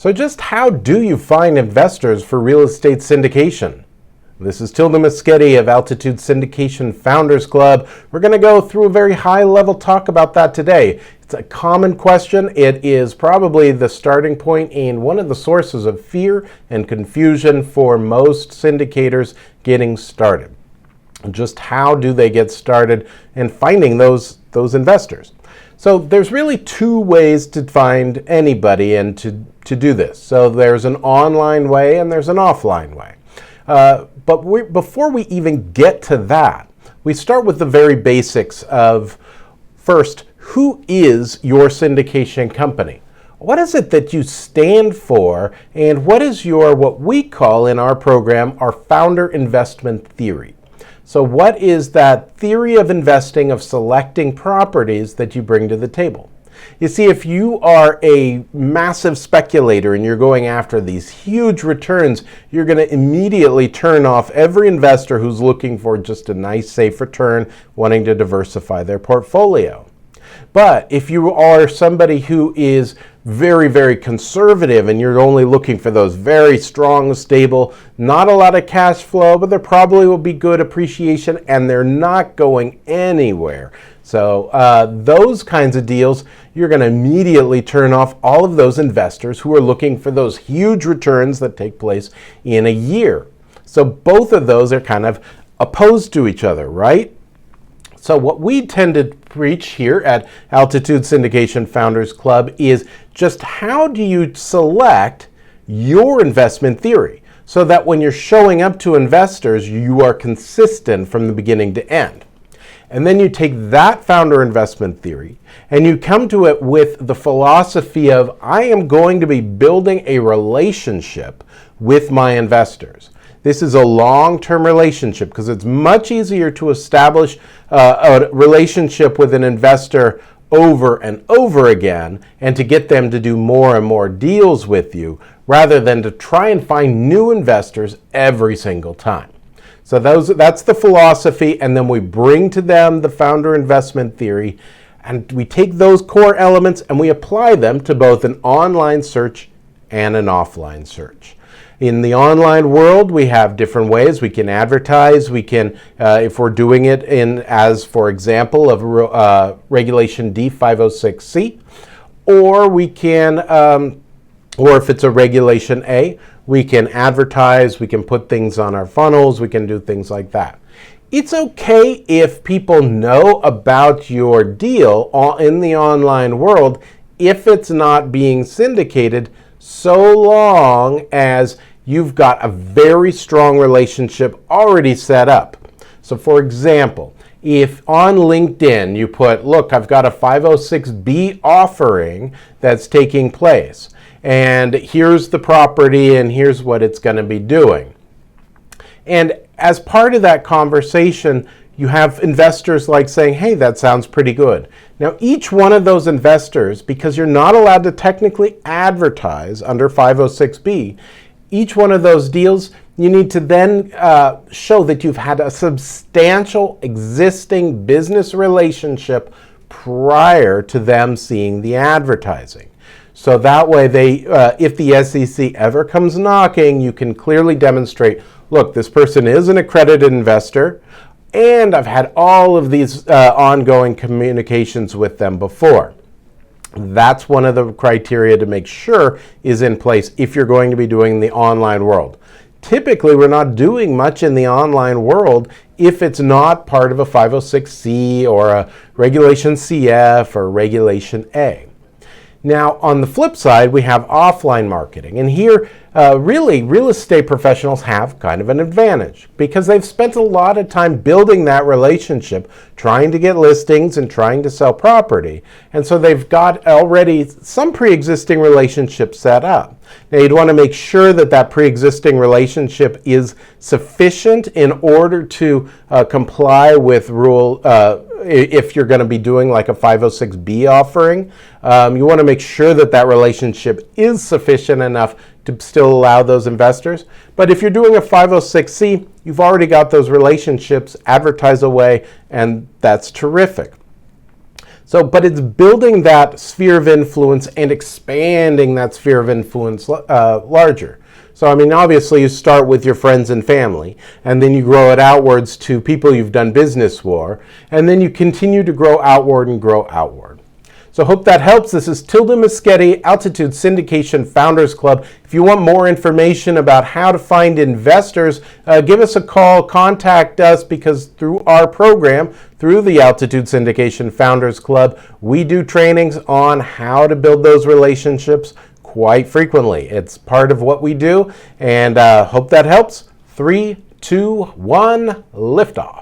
So just how do you find investors for real estate syndication? This is Tilda Moschetti of Altitude Syndication Founders Club. We're going to go through a very high-level talk about that today. It's a common question. It is probably the starting point and one of the sources of fear and confusion for most syndicators getting started. Just how do they get started in finding those investors? So there's really two ways to find anybody and to do this. So there's an online way and there's an offline way. But before we even get to that, we start with the very basics of, first, who is your syndication company? What is it that you stand for, and what is what we call in our program, our founder investment theory? So what is that theory of investing, of selecting properties that you bring to the table? You see, if you are a massive speculator and you're going after these huge returns, you're going to immediately turn off every investor who's looking for just a nice, safe return, wanting to diversify their portfolio. But if you are somebody who is very, very conservative and you're only looking for those very strong, stable, not a lot of cash flow, but there probably will be good appreciation and they're not going anywhere. So those kinds of deals, you're going to immediately turn off all of those investors who are looking for those huge returns that take place in a year. So both of those are kind of opposed to each other, right? So what we tend to preach here at Altitude Syndication Founders Club is just how do you select your investment theory so that when you're showing up to investors, you are consistent from the beginning to end. And then you take that founder investment theory and you come to it with the philosophy of, I am going to be building a relationship with my investors. This is a long-term relationship because it's much easier to establish a relationship with an investor over and over again and to get them to do more and more deals with you rather than to try and find new investors every single time. So that's the philosophy, and then we bring to them the founder investment theory, and we take those core elements and we apply them to both an online search and an offline search. In the online world, we have different ways. We can advertise. We can, if we're doing it as, for example, of Regulation D 506C, or we can, or if it's a Regulation A, we can advertise. We can put things on our funnels. We can do things like that. It's okay if people know about your deal in the online world if it's not being syndicated, so long as you've got a very strong relationship already set up. So for example, if on LinkedIn you put, look, I've got a 506B offering that's taking place, and here's the property and here's what it's going to be doing. And as part of that conversation, you have investors like saying, hey, that sounds pretty good. Now, each one of those investors, because you're not allowed to technically advertise under 506B, each one of those deals, you need to then show that you've had a substantial existing business relationship prior to them seeing the advertising. So that way, if the SEC ever comes knocking, you can clearly demonstrate, look, this person is an accredited investor, and I've had all of these ongoing communications with them before. That's one of the criteria to make sure is in place if you're going to be doing the online world. Typically, we're not doing much in the online world if it's not part of a 506C or a Regulation CF or Regulation A. Now, on the flip side, we have offline marketing. And here, really, real estate professionals have kind of an advantage because they've spent a lot of time building that relationship, trying to get listings and trying to sell property. And so they've got already some pre-existing relationship set up. Now, you'd want to make sure that that pre-existing relationship is sufficient in order to comply with rule if you're going to be doing like a 506B offering. You want to make sure that that relationship is sufficient enough to still allow those investors. But if you're doing a 506C, you've already got those relationships, advertise away, and that's terrific. But it's building that sphere of influence and expanding that sphere of influence larger. So, I mean, obviously you start with your friends and family, and then you grow it outwards to people you've done business for, and then you continue to grow outward and grow outward. So hope that helps. This is Tilda Moschetti, Altitude Syndication Founders Club. If you want more information about how to find investors, give us a call, contact us, because through our program, through the Altitude Syndication Founders Club, we do trainings on how to build those relationships quite frequently. It's part of what we do, and hope that helps. 3, 2, 1, liftoff.